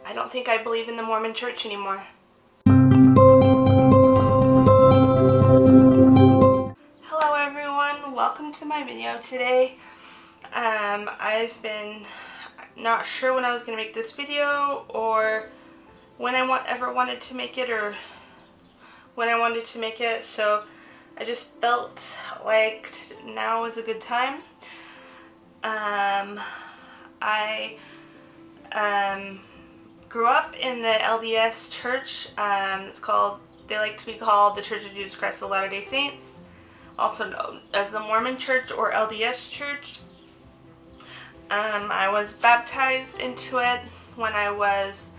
I don't think I believe in the Mormon church anymore. Hello everyone, welcome to my video today. I've been not sure when I was going to make this video, or when I ever wanted to make it, or when I wanted to make it, so I just felt like now was a good time. I grew up in the LDS church. They like to be called the Church of Jesus Christ of Latter-day Saints, also known as the Mormon church or LDS church. I was baptized into it when I was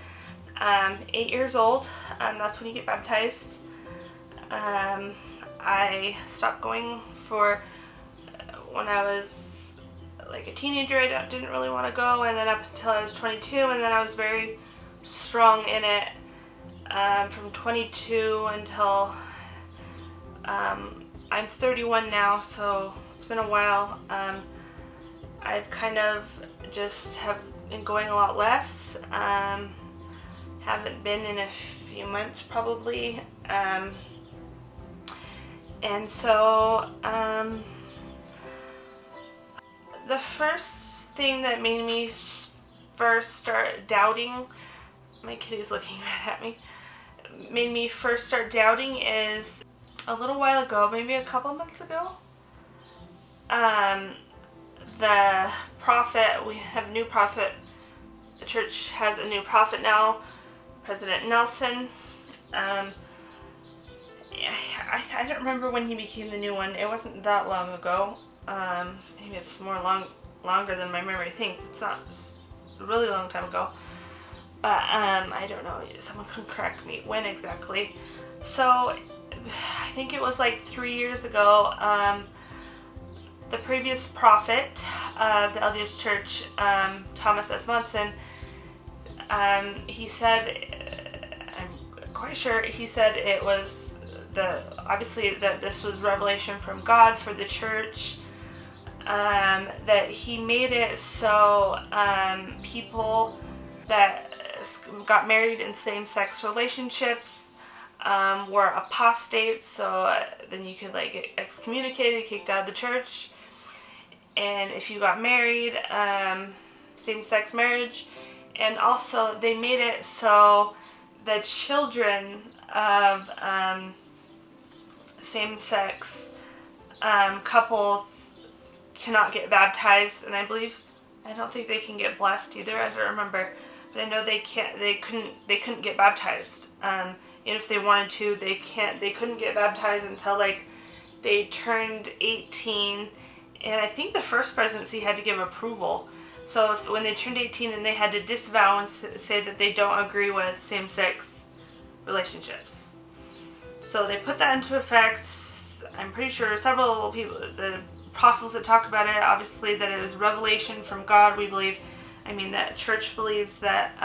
8 years old. That's when you get baptized. I stopped going for when I was like a teenager. I didn't really want to go, and then up until I was 22, and then I was very strong in it from 22 until I'm 31 now, so it's been a while. I've kind of just have been going a lot less. Haven't been in a few months probably, and so the first thing that made me first start doubting, my kitty's looking right at me, made me first start doubting is a little while ago, maybe a couple months ago. The prophet, we have a new prophet, the church has a new prophet now, President Nelson. I don't remember when he became the new one. It wasn't that long ago. Maybe it's longer than my memory thinks. It's not a really long time ago, but I don't know, someone can correct me when exactly. So I think it was like 3 years ago. The previous prophet of the LDS church, Thomas S. Monson, he said, I'm quite sure he said it was obviously that this was revelation from God for the church, that he made it so people that got married in same-sex relationships were apostates, so then you could like get excommunicated, kicked out of the church. And if you got married, same-sex marriage. And also they made it so the children of same-sex couples cannot get baptized, and I don't think they can get blessed either. I don't remember, but I know they couldn't get baptized. And if they wanted to, they couldn't get baptized until like they turned 18. And I think the first presidency had to give approval. So when they turned 18, and they had to disavow and say that they don't agree with same-sex relationships. So they put that into effect. I'm pretty sure several people, the apostles that talk about it, obviously that it is revelation from God. We believe, I mean, that church believes that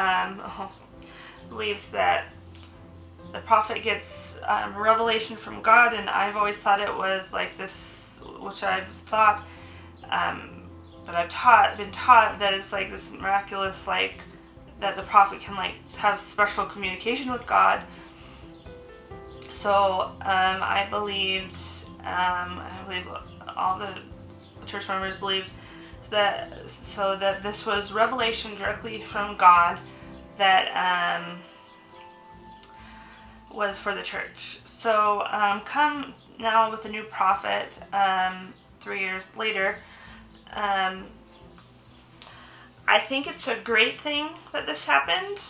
the prophet gets revelation from God, and I've always thought it was like this, which I've thought, that I've been taught that it's like this miraculous, like that the prophet can like have special communication with God. So I believe all the church members believed that, so that this was revelation directly from God that was for the church. So come now with a new prophet 3 years later. I think it's a great thing that this happened,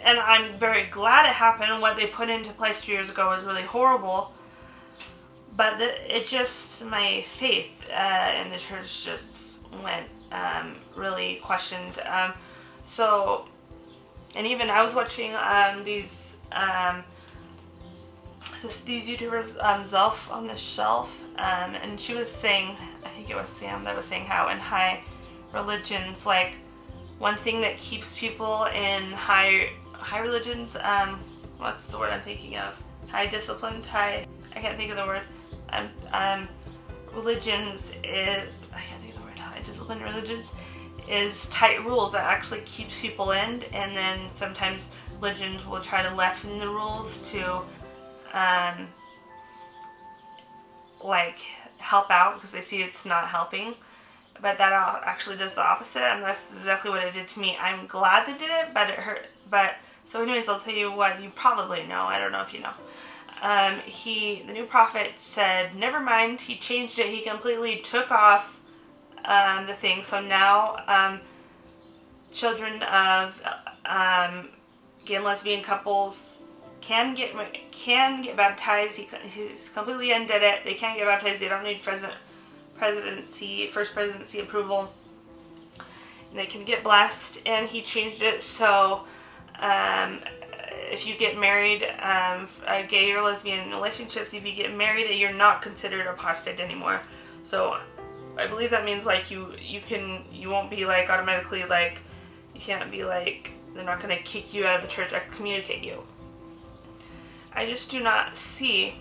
and I'm very glad it happened. What they put into place 3 years ago was really horrible, but my faith in the church just went really questioned. And even I was watching these YouTubers, Zelf on the Shelf, and she was saying, I think it was Sam that was saying how in high religions, like one thing that keeps people in high religions, what's the word I'm thinking of? High disciplined, I can't think of the word. Religions is, I can't think of the word, high disciplined religions is tight rules that actually keeps people in, and then sometimes religions will try to lessen the rules to like help out because they see it's not helping. But that actually does the opposite, and that's exactly what it did to me. I'm glad they did it, but it hurt. But so anyways, I'll tell you what you probably know. I don't know if you know. The new prophet said, never mind. He changed it. He completely took off the thing. So now children of gay and lesbian couples can get baptized. He's completely undid it. They can get baptized. They don't need first presidency approval. And they can get blessed. And he changed it so if you get married, gay or lesbian relationships, if you get married, you're not considered apostate anymore. So I believe that means like you won't be like automatically like, you can't be like, they're not going to kick you out of the church, excommunicate you. I just do not see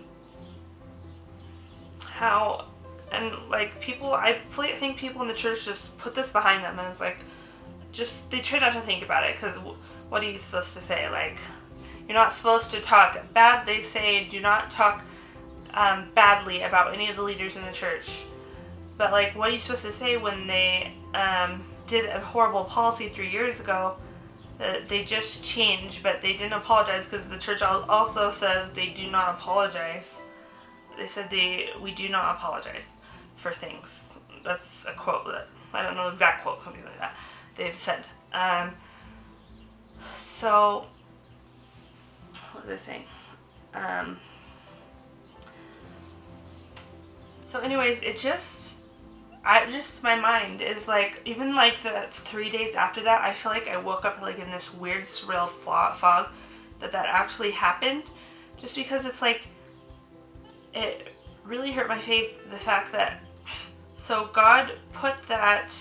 how, and like people, I think people in the church just put this behind them, and it's like, they try not to think about it, because what are you supposed to say? Like, you're not supposed to talk bad. They say do not talk badly about any of the leaders in the church. But like, what are you supposed to say when they did a horrible policy 3 years ago that they just changed, but they didn't apologize, because the church also says they do not apologize. They said we do not apologize for things. That's a quote. That I don't know the exact quote, something like that they've said. So what was I saying? So anyways, my mind is like, even like the 3 days after that, I feel like I woke up like in this weird surreal fog that actually happened, just because it's like, it really hurt my faith, the fact that, so God put that,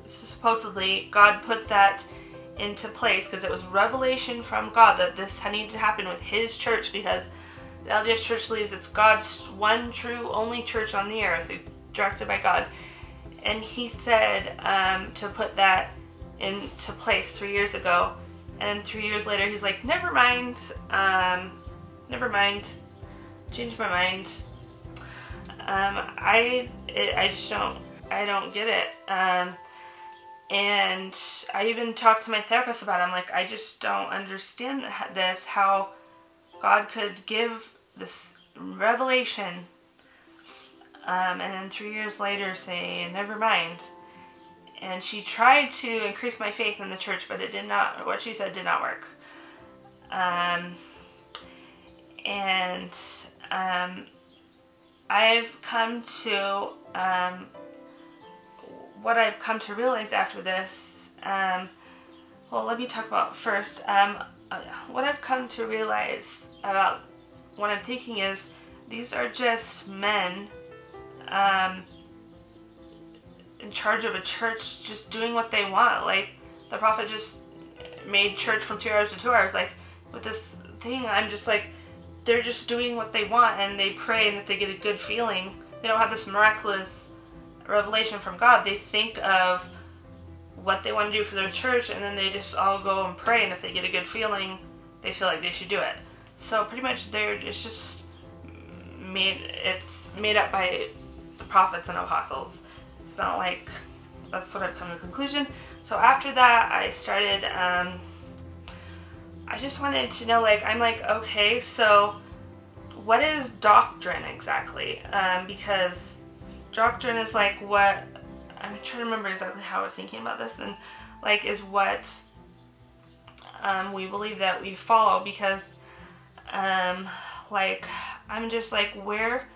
supposedly God put that into place because it was revelation from God that this needed to happen with his church, because the LDS church believes it's God's one true only church on the earth, directed by God. And he said to put that into place 3 years ago, and 3 years later he's like, never mind, changed my mind. I don't get it. And I even talked to my therapist about it. I'm like, I just don't understand this, how God could give this revelation and then 3 years later say, never mind. And she tried to increase my faith in the church, but it did not, what she said did not work. I've come to, what I've come to realize after this, well, let me talk about first, what I've come to realize about what I'm thinking is, these are just men in charge of a church, just doing what they want. Like, the prophet just made church from 2 hours to 2 hours. Like, with this thing, I'm just like, they're just doing what they want, and they pray, and if they get a good feeling, they don't have this miraculous revelation from God. They think of what they want to do for their church, and then they just all go and pray, and if they get a good feeling, they feel like they should do it. So pretty much it's just made up by the prophets and apostles. It's not like, that's what I've come to the conclusion. So after that, I started, I just wanted to know, like, I'm like, okay, so what is doctrine exactly? Because doctrine is like what, I'm trying to remember exactly how I was thinking about this, and like is what we believe that we follow, because like, I'm just like, where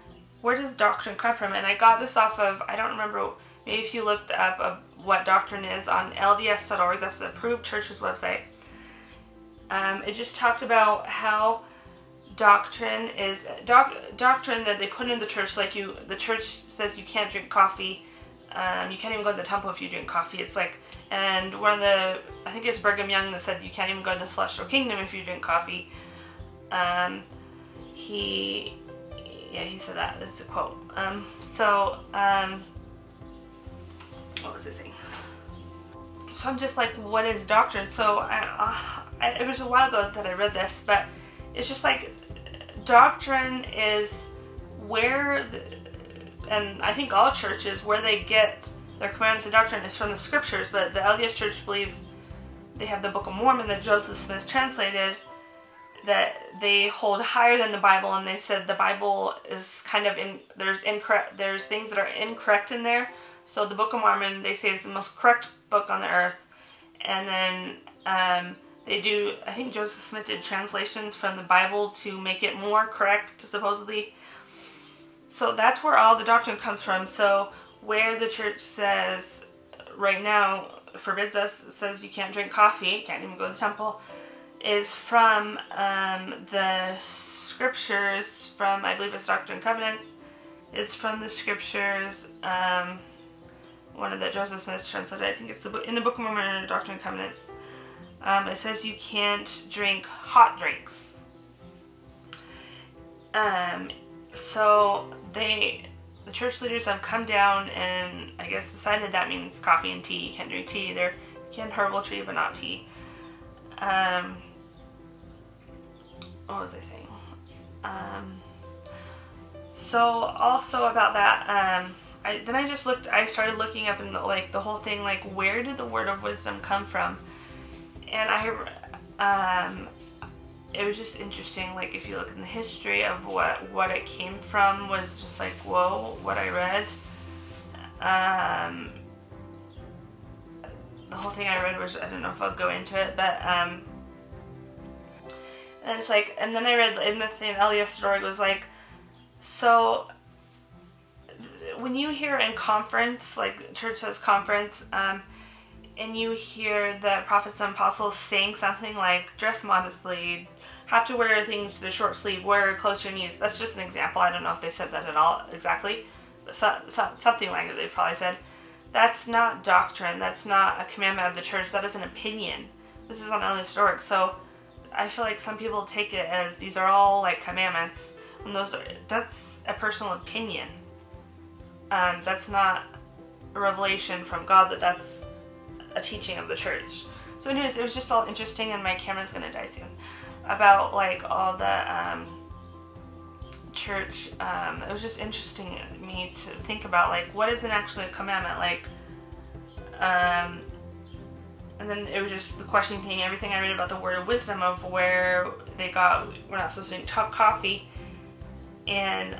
does doctrine come from? And I got this off of, I don't remember, maybe if you looked up what doctrine is on LDS.org, that's the approved church's website. It just talked about how doctrine is doctrine that they put in the church. Like, the church says you can't drink coffee, you can't even go to the temple if you drink coffee. It's like, and one of the, I think it's Brigham Young that said you can't even go to the celestial kingdom if you drink coffee. He said that. It's a quote. What was I saying? so I'm just like, what is doctrine? So it was a while ago that I read this, but it's just like, doctrine is where, and I think all churches, where they get their commandments and doctrine is from the scriptures, but the LDS Church believes they have the Book of Mormon that Joseph Smith translated, that they hold higher than the Bible, and they said the Bible is kind of there's things that are incorrect in there. So the Book of Mormon, they say, is the most correct book on the earth. And then they do, I think Joseph Smith did translations from the Bible to make it more correct, supposedly. So that's where all the doctrine comes from. So where the church says right now, forbids us, says you can't drink coffee, can't even go to the temple, is from the scriptures, from, I believe it's Doctrine and Covenants. It's from the scriptures, one of that Joseph Smith translated. I think it's in the Book of Mormon, Doctrine and Covenants. It says you can't drink hot drinks. So the church leaders have come down and I guess decided that means coffee and tea. You can't drink tea either. You can herbal tea, but not tea. What was I saying? So also about that, I started looking up and like the whole thing, like where did the word of wisdom come from? And it was just interesting, like if you look in the history of what it came from, was just like, whoa, what I read. The whole thing I read was, I don't know if I'll go into it, but and it's like, and then I read in the thing, LDS was like, so when you hear in conference, like church says conference, and you hear the prophets and apostles saying something like, dress modestly, have to wear things to the short sleeve, wear close to your knees. That's just an example. I don't know if they said that at all exactly, but something like that they probably said. That's not doctrine. That's not a commandment of the church. That is an opinion. This is on LDS. So I feel like some people take it as these are all like commandments, and that's a personal opinion. That's not a revelation from God. That's a teaching of the church. So anyways, it was just all interesting, and my camera's gonna die soon, about like all the church. It was just interesting to me to think about like what isn't actually a commandment, like and then it was just the questioning thing, everything I read about the word of wisdom, of where they got, we're not supposed to drink coffee. And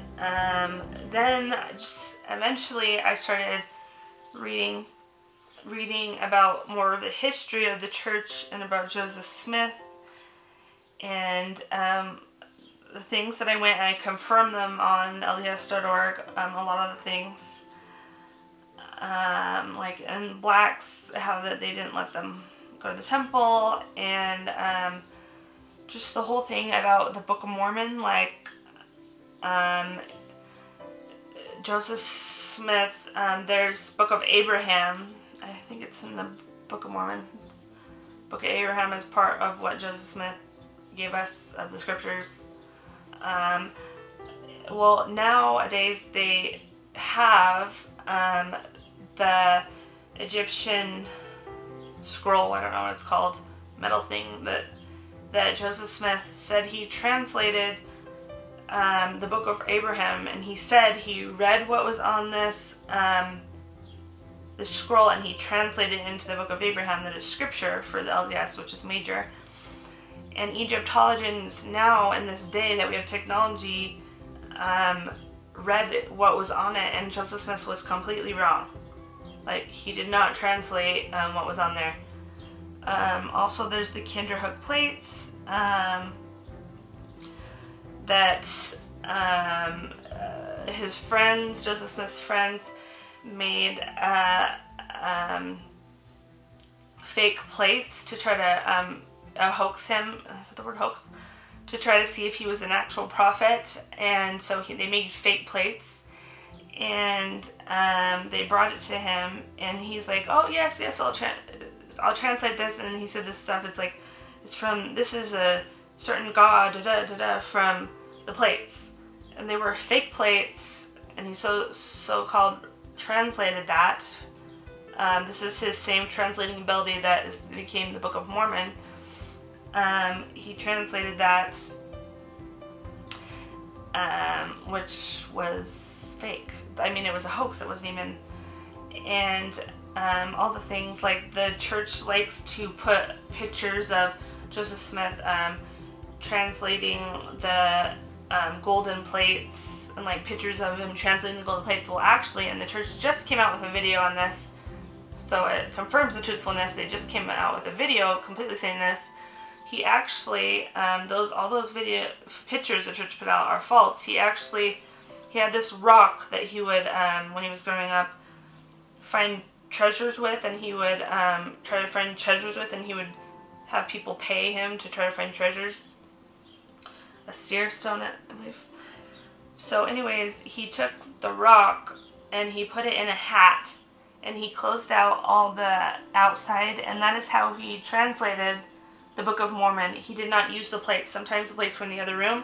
then just eventually I started reading about more of the history of the church and about Joseph Smith, and the things that I went and I confirmed them on LDS.org, a lot of the things, like, and blacks, how that they didn't let them go to the temple, and just the whole thing about the Book of Mormon, like, Joseph Smith, there's Book of Abraham, I think it's in the Book of Mormon. Book of Abraham is part of what Joseph Smith gave us of the scriptures. Well, nowadays they have the Egyptian scroll, I don't know what it's called, metal thing that Joseph Smith said he translated the Book of Abraham, and he said he read what was on this scroll and he translated it into the Book of Abraham, that is scripture for the LDS, which is major. And Egyptologians now, in this day that we have technology, read what was on it, and Joseph Smith was completely wrong. Like, he did not translate what was on there. Also, there's the Kinderhook plates that his friends, Joseph Smith's friends, made fake plates to try to hoax him. Is that the word, hoax? To try to see if he was an actual prophet. And so they made fake plates, and they brought it to him, and he's like, oh yes, I'll translate this. And he said this stuff, it's like, this is a certain god, from the plates. And they were fake plates, and he so-called translated that This is his same translating ability that became the Book of Mormon. He translated that, which was fake. I mean, it was a hoax. It wasn't even. And all the things, like the church likes to put pictures of Joseph Smith translating the golden plates, and like pictures of him translating the golden plates. Well, actually, and the church just came out with a video on this, so it confirms the truthfulness. They just came out with a video completely saying this. He actually, all those video pictures the church put out are false. He had this rock that he would, when he was growing up, find treasures with, and he would try to find treasures with, and he would have people pay him to try to find treasures. A seer stone, I believe. So anyways, he took the rock and he put it in a hat, and he closed out all the outside, and that is how he translated the Book of Mormon. He did not use the plates. Sometimes the plates were in the other room.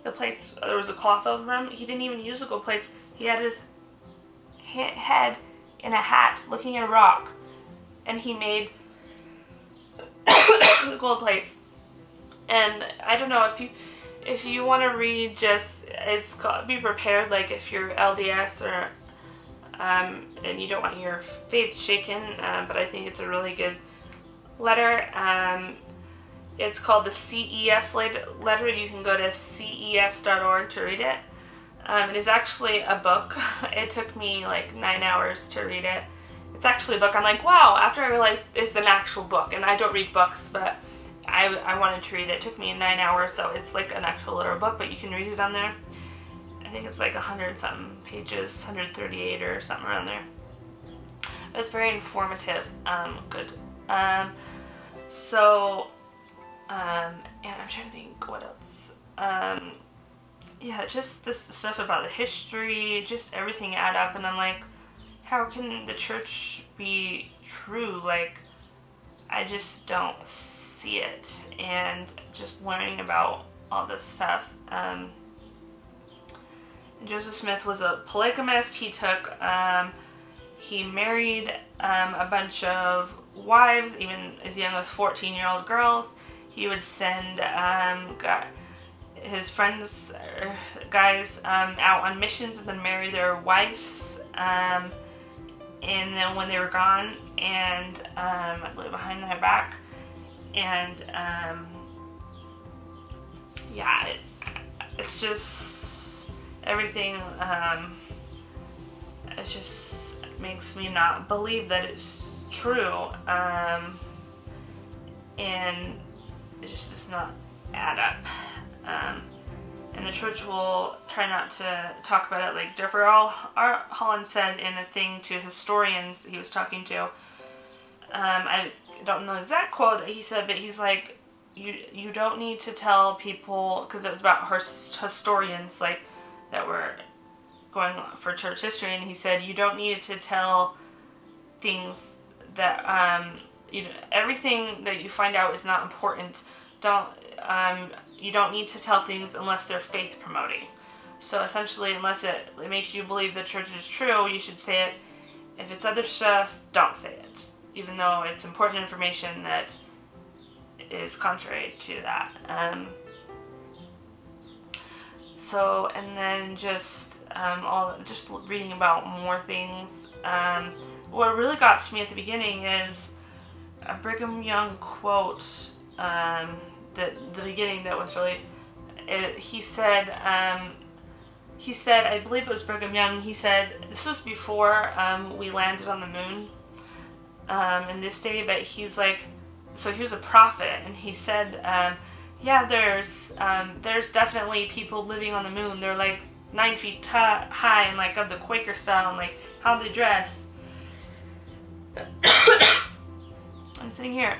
The plates, there was a cloth over them. He didn't even use the gold plates. He had his head in a hat looking at a rock, and he made the gold plates. And I don't know, if you want to read, just, it's called, be prepared, like if you're LDS or and you don't want your faith shaken, but I think it's a really good letter. It's called the CES letter. You can go to ces.org to read it. It is actually a book. It took me like 9 hours to read it. It's actually a book. I'm like, wow, after I realized it's an actual book, and I don't read books, but I wanted to read it. It took me 9 hours, so it's like an actual literal book, but you can read it on there. I think it's like 100-something pages, 138 or something around there. But it's very informative, good. And I'm trying to think what else. Yeah, just this stuff about the history, just everything add up, and I'm like, how can the church be true? Like, I just don't see it. And just learning about all this stuff. Joseph Smith was a polygamist. He married a bunch of wives, even as young as 14-year-old girls. He would send his friends, guys, out on missions and then marry their wives. And then when they were gone, and I believe behind their back. And yeah, it's just everything. It just makes me not believe that it's true, and it just does not add up. And the church will try not to talk about it. Like Jeffrey Holland said in a thing to historians he was talking to, I don't know the exact quote that he said, but he's like, you don't need to tell people, because it was about historians like that were going for church history, and he said you don't need to tell things that everything that you find out is not important. You don't need to tell things unless they're faith promoting. So essentially, unless it makes you believe the church is true, you should say it. If it's other stuff, don't say it, even though it's important information that is contrary to that. And then just reading about more things. What really got to me at the beginning is a Brigham Young quote. The beginning that was really, he said, I believe it was Brigham Young, he said, this was before we landed on the moon in this day, but he's like, so he was a prophet, and he said, yeah, there's definitely people living on the moon. They're like 9 feet high, and like of the Quaker style, and like how they dress. I'm sitting here.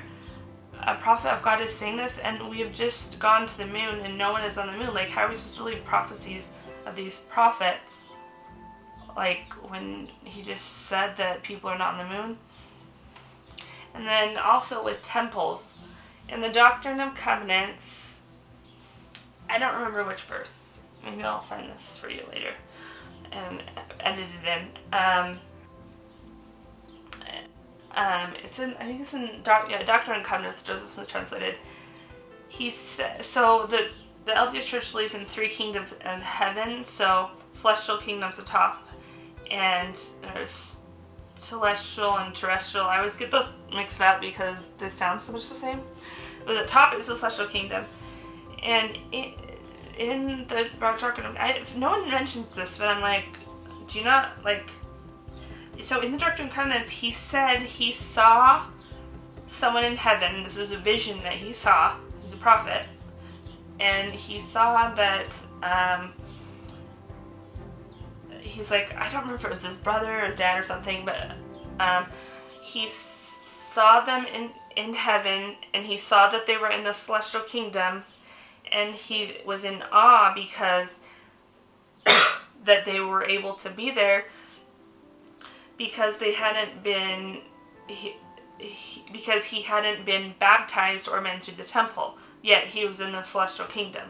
A prophet of God is saying this, and we have just gone to the moon and no one is on the moon. Like, how are we supposed to believe prophecies of these prophets? Like, when he just said that people are not on the moon. And then also with temples. In the Doctrine of Covenants, I don't remember which verse. Maybe I'll find this for you later and edit it in. It's in, I think it's in Doctrine and Covenants, Joseph Smith translated. He said, so the LDS Church believes in 3 kingdoms in heaven, so celestial kingdom's the top, and there's celestial and terrestrial. I always get those mixed up because they sound so much the same. But the top is the celestial kingdom, and in the Doctrine, no one mentions this, but I'm like, do you not, like, so in the Doctrine and Covenants, he said he saw someone in heaven. This was a vision that he saw. He's a prophet. And he saw that, he's like, I don't remember if it was his brother or his dad or something, but he saw them in heaven, and he saw that they were in the celestial kingdom, and he was in awe because that they were able to be there, because they hadn't been, because he hadn't been baptized or been through the temple, yet he was in the celestial kingdom.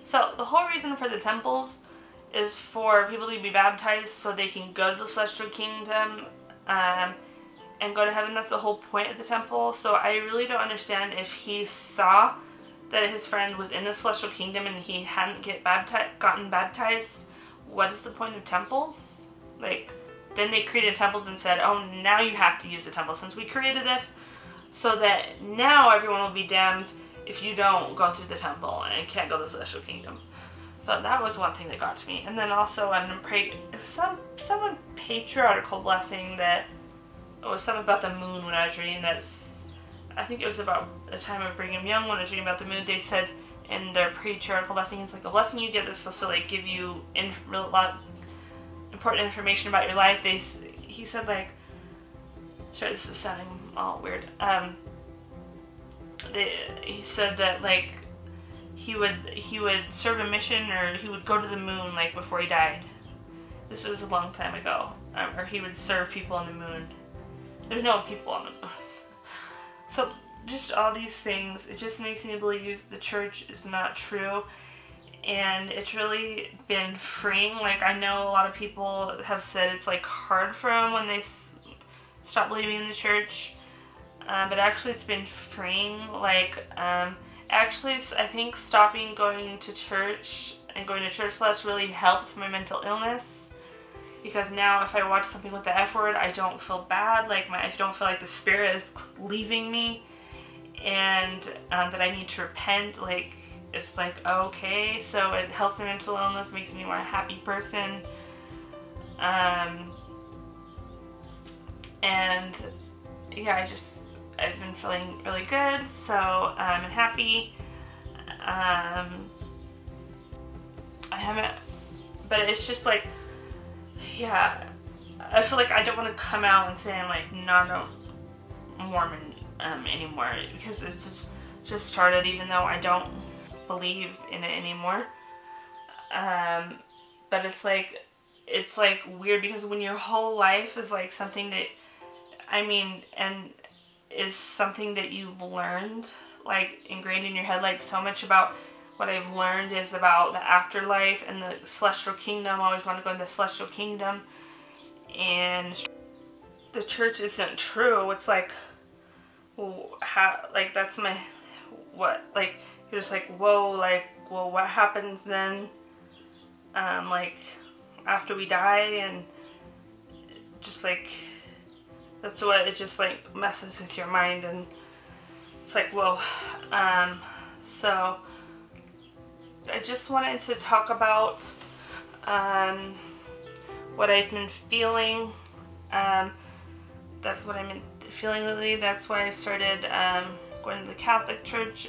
So the whole reason for the temples is for people to be baptized so they can go to the celestial kingdom and go to heaven. That's the whole point of the temple. So I really don't understand if he saw that his friend was in the celestial kingdom and he hadn't gotten baptized. What is the point of temples? Like, then they created temples and said, oh, now you have to use the temple since we created this, so that now everyone will be damned if you don't go through the temple and can't go to the celestial kingdom. So that was one thing that got to me. And then also it was some patriarchal blessing that, it was something about the moon when I was reading that. I think it was about the time of Brigham Young when I was reading about the moon. They said in their patriarchal blessing, it's like a blessing you get that's supposed to like give you important information about your life. He said, like, sorry, this is sounding all weird. He said that like he would serve a mission, or he would go to the moon like before he died. This was a long time ago. Or he would serve people on the moon. There's no people on the moon. So just all these things, it just makes me believe the church is not true. And it's really been freeing. Like, I know a lot of people have said it's like hard for them when they stop believing in the church. But actually it's been freeing. Like, actually I think stopping going to church and going to church less really helped my mental illness. Because now if I watch something with the F word, I don't feel bad. Like, I don't feel like the spirit is leaving me. And that I need to repent. Like, it's like, okay, so it helps my mental illness, makes me a more happy person. And yeah, I've been feeling really good, so I'm happy. I haven't, but it's just like, yeah, I feel like I don't want to come out and say I'm like not a Mormon anymore, because it's just started, even though I don't believe in it anymore. But it's like weird, because when your whole life is like something that, I mean, and is something that you've learned, like ingrained in your head, like so much about what I've learned is about the afterlife and the celestial kingdom. I always want to go into the celestial kingdom, and the church isn't true. It's like, well, how, like, that's my, what, like, you're just like, whoa, like, well, what happens then, like, after we die? And just like, that's what, it just like messes with your mind, and it's like, whoa. So I just wanted to talk about what I've been feeling. That's what I've been feeling lately. That's why I started going to the Catholic Church.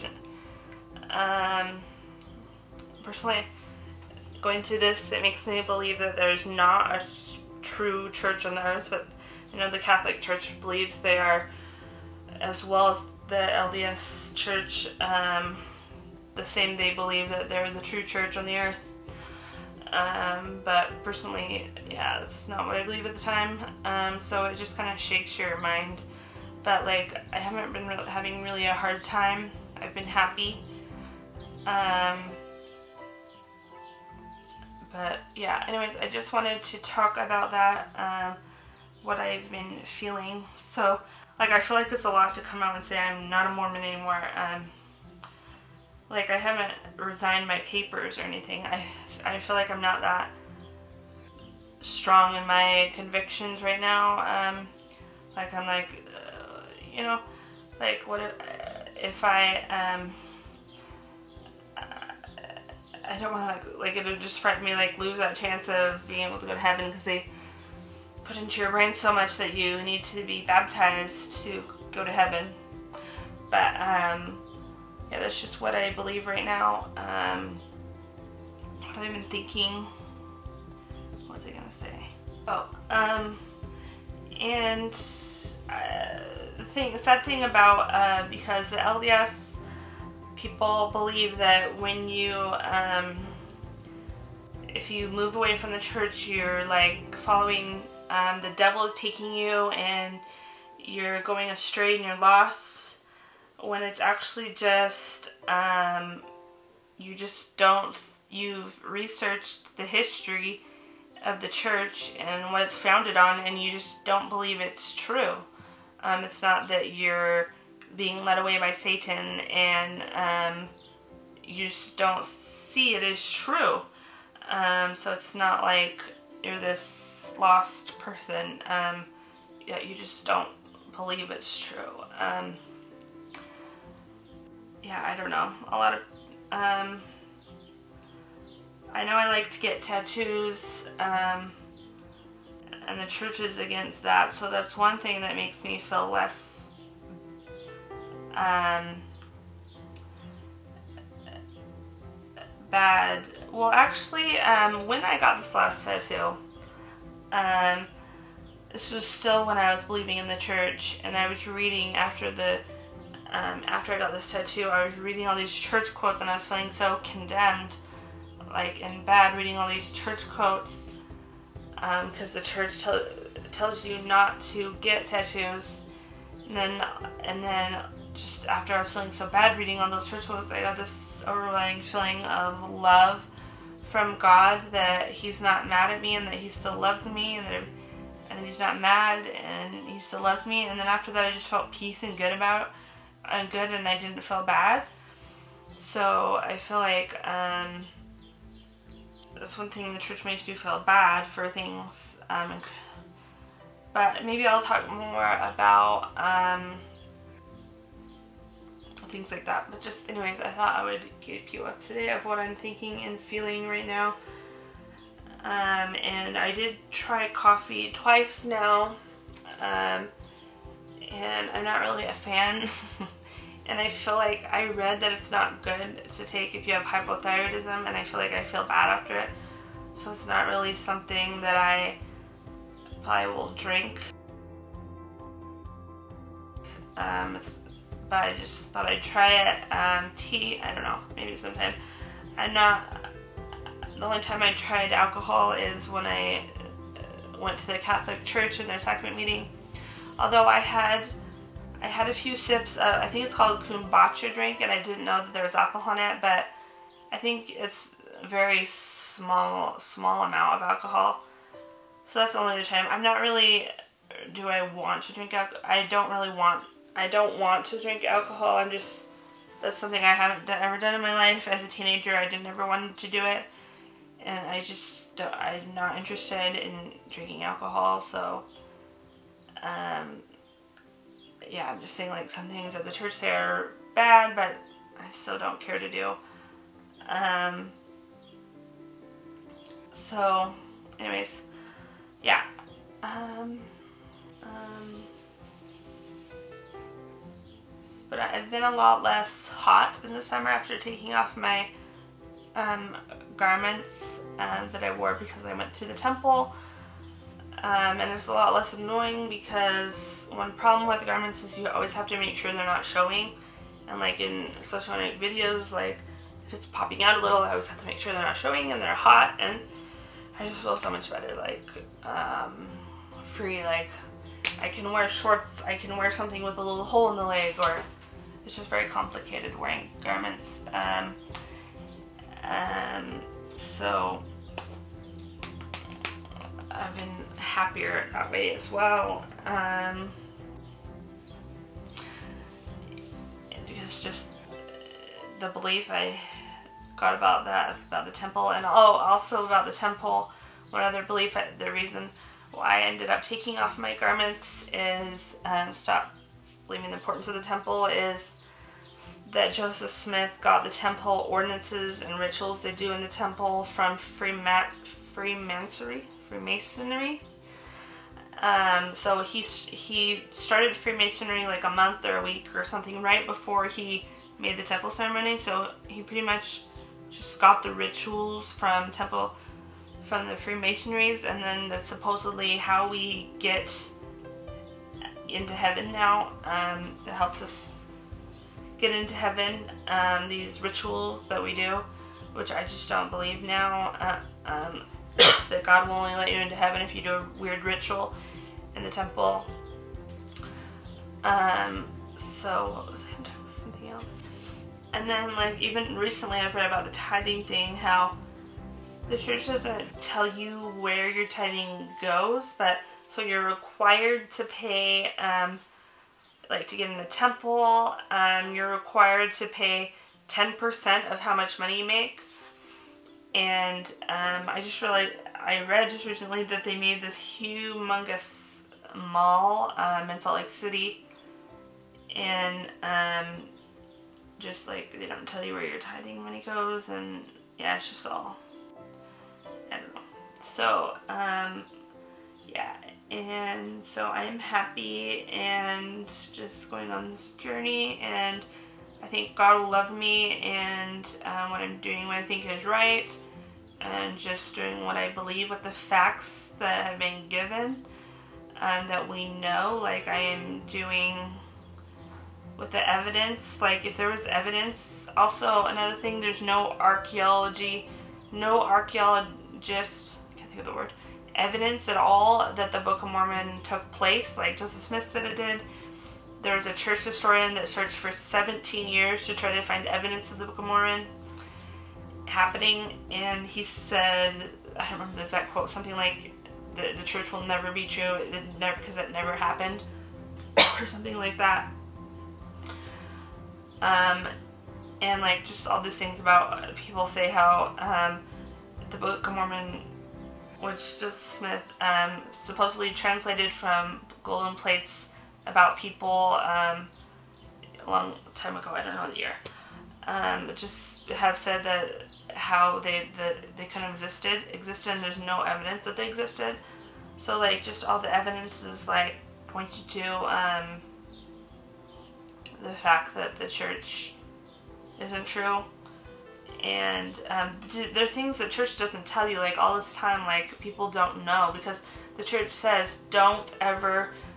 Personally, going through this, it makes me believe that there's not a true church on the earth, but you know, the Catholic Church believes they are, as well as the LDS Church, the same. They believe that they're the true church on the earth. But personally, yeah, that's not what I believe at the time. So it just kind of shakes your mind. But like, I haven't been having really a hard time. I've been happy. But yeah, anyways, I just wanted to talk about that, what I've been feeling. So like, I feel like it's a lot to come out and say I'm not a Mormon anymore. Like, I haven't resigned my papers or anything. I feel like I'm not that strong in my convictions right now. Like, I'm like, you know, like, what if I don't want to, like, it would just frighten me, like, lose that chance of being able to go to heaven, because they put into your brain so much that you need to be baptized to go to heaven. But, yeah, that's just what I believe right now. What have I been thinking? What was I gonna say? Oh, and the sad thing about, because the LDS people believe that when you, if you move away from the church, you're like following, the devil is taking you and you're going astray and you're lost, when it's actually just, you just don't, you've researched the history of the church and what it's founded on, and you just don't believe it's true. It's not that you're being led away by Satan, and you just don't see it as true. So it's not like you're this lost person. Yeah, you just don't believe it's true. Yeah, I don't know. A lot of, I know I like to get tattoos, and the church is against that, so that's one thing that makes me feel less, bad. Well, actually, when I got this last tattoo, this was still when I was believing in the church, and I was reading after I got this tattoo, I was reading all these church quotes, and I was feeling so condemned, like, and bad, reading all these church quotes, because the church tells you not to get tattoos, and then just after I was feeling so bad reading all those church quotes, I got this overwhelming feeling of love from God, that He's not mad at me, and that He still loves me, and that He's not mad, and He still loves me. And then after that, I just felt peace and good and I didn't feel bad. So I feel like that's one thing the church makes you feel bad for things. But maybe I'll talk more about things like that. But just anyways, I thought I would keep you up to date of what I'm thinking and feeling right now. And I did try coffee twice now, and I'm not really a fan. And I feel like I read that it's not good to take if you have hypothyroidism, and I feel like I feel bad after it. So it's not really something that I probably will drink. But I just thought I'd try it. Tea, I don't know, maybe sometime. The only time I tried alcohol is when I went to the Catholic Church in their sacrament meeting. Although I had a few sips of, I think it's called kombucha drink, and I didn't know that there was alcohol in it, but I think it's a very small amount of alcohol. So that's the only other time. I'm not really, do I want to drink alcohol? I don't want to drink alcohol. That's something I haven't ever done in my life. As a teenager, I never wanted to do it. And I'm not interested in drinking alcohol, so, yeah, I'm just saying, like, some things at the church say are bad, but I still don't care to do. So, anyways, yeah. But I've been a lot less hot in the summer after taking off my garments that I wore because I went through the temple. And it's a lot less annoying because one problem with the garments is you always have to make sure they're not showing. And like especially when I make videos, like if it's popping out a little, I always have to make sure they're not showing and they're hot, and I just feel so much better, like free. Like I can wear shorts, I can wear something with a little hole in the leg, or it's just very complicated wearing garments. So I've been happier that way as well. just the belief I got about that, about the temple. And also about the temple, one other belief, the reason why I ended up taking off my garments is stop believing the importance of the temple, is that Joseph Smith got the temple ordinances and rituals they do in the temple from Freemasonry. So he started Freemasonry like a month or a week or something right before he made the temple ceremony. So he pretty much just got the rituals from the Freemasonries, and then that's supposedly how we get into heaven now. It helps us get into heaven, these rituals that we do, which I just don't believe now, that God will only let you into heaven if you do a weird ritual in the temple. So what was I talking about? Something else. And then, like, even recently I've read about the tithing thing, how the church doesn't tell you where your tithing goes, but so you're required to pay, like to get in the temple, you're required to pay 10% of how much money you make. And I read just recently that they made this humongous mall in Salt Lake City, and just like they don't tell you where your tithing money goes, and yeah, it's just all, I don't know. So yeah, and so I am happy and just going on this journey, and I think God will love me, and what I'm doing, what I think is right, and just doing what I believe with the facts that have been given, that we know, like I am doing with the evidence. Like if there was evidence, also another thing, there's no archaeologist, I can't think of the word, evidence at all that the Book of Mormon took place, like Joseph Smith said it did. There was a church historian that searched for 17 years to try to find evidence of the Book of Mormon happening, and he said, I don't remember, there's that quote, something like, the church will never be true, because it never happened, or something like that. And like just all these things about, people say how the Book of Mormon, which Joseph Smith supposedly translated from golden plates about people a long time ago, I don't know the year, just have said that how they couldn't exist, and there's no evidence that they existed. So like just all the evidence is like pointing to the fact that the church isn't true. And there are things the church doesn't tell you, like all this time, like people don't know, because the church says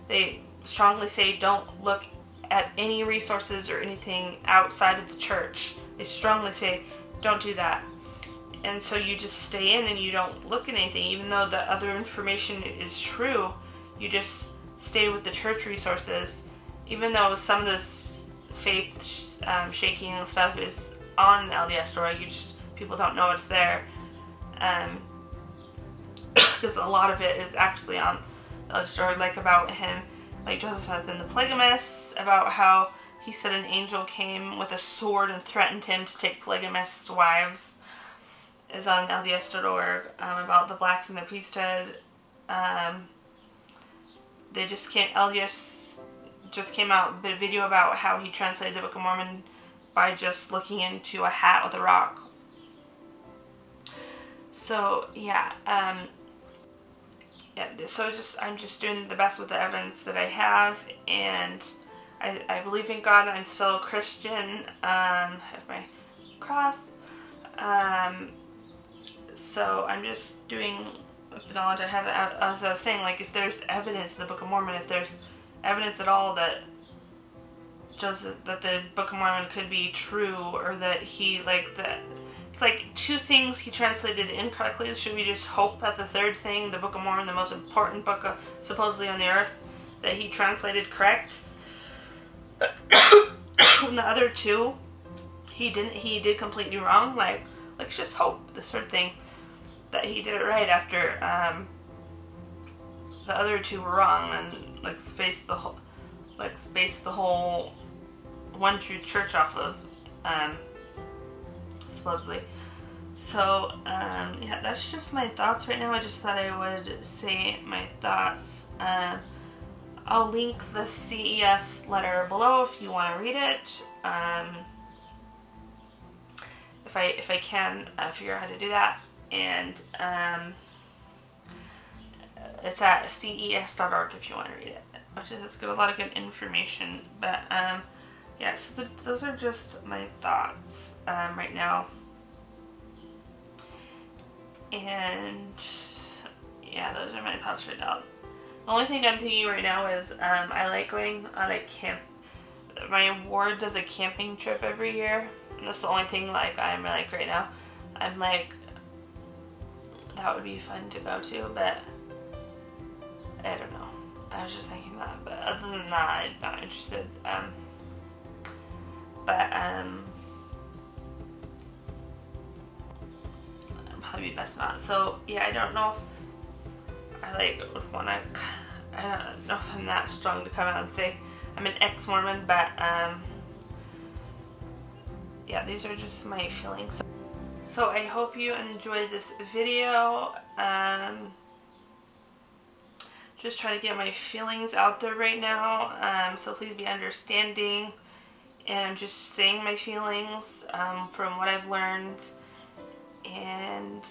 they strongly say don't look at any resources or anything outside of the church. They strongly say don't do that. And so you just stay in and you don't look at anything, even though the other information is true. You just stay with the church resources, even though some of this faith shaking stuff is on LDS story. People don't know it's there, because a lot of it is actually on LDS story, like about him, like Joseph Smith and the polygamists, about how he said an angel came with a sword and threatened him to take polygamists' wives, is on LDS.org. About the blacks in the priesthood, LDS just came out with a video about how he translated the Book of Mormon by just looking into a hat with a rock. So yeah, so I'm just doing the best with the evidence that I have, and I believe in God. I'm still a Christian. I have my cross. So I'm just doing the knowledge I have. As I was saying, like if there's evidence in the Book of Mormon, if there's evidence at all that the Book of Mormon could be true, or that it's like two things he translated incorrectly. Should we just hope that the third thing, the Book of Mormon, the most important book supposedly on the earth, that he translated correct? The other two, he did completely wrong. Like, let's just hope this third thing that he did it right after the other two were wrong, and let's base the whole one true church off of, supposedly. So, yeah, that's just my thoughts right now. I just thought I would say my thoughts. I'll link the CES letter below if you want to read it. If I can figure out how to do that. And it's at ces.org if you want to read it, which has got a lot of good information. But yeah, so those are just my thoughts right now. And yeah, those are my thoughts right now. The only thing I'm thinking right now is I like going on a camp. My ward does a camping trip every year, and that's the only thing like I'm like right now. I'm like, that would be fun to go to, but I don't know. I was just thinking that, but other than that, I'm not interested. Probably best not. So yeah, I don't know if I like would want to. I don't know if I'm that strong to come out and say I'm an ex-Mormon, but yeah, these are just my feelings. So I hope you enjoyed this video. Just trying to get my feelings out there right now. So please be understanding. And I'm just saying my feelings from what I've learned. And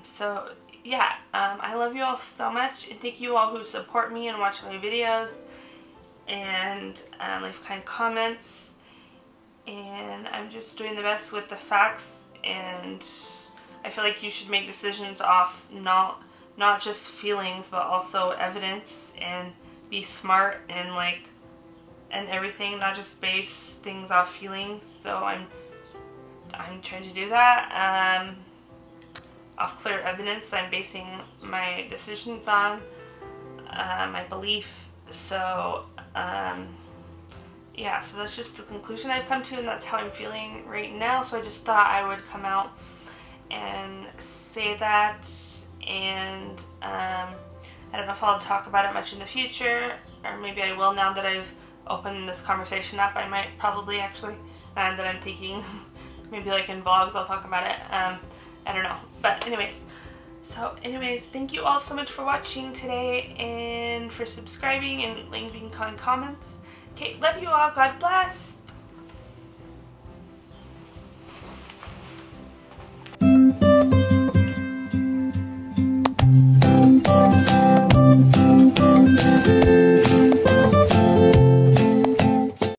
so yeah, I love you all so much, and thank you all who support me and watch my videos and leave kind comments. And I'm just doing the best with the facts, and I feel like you should make decisions off not just feelings but also evidence, and be smart and like and everything, not just base things off feelings. So I'm trying to do that off clear evidence. I'm basing my decisions on my belief. So yeah, so that's just the conclusion I've come to, and that's how I'm feeling right now. So I just thought I would come out and say that. And I don't know if I'll talk about it much in the future, or maybe I will now that I've opened this conversation up. I might probably actually, that I'm thinking maybe like in vlogs I'll talk about it. I don't know, but anyways, thank you all so much for watching today and for subscribing and leaving kind comments. Okay, love you all. God bless.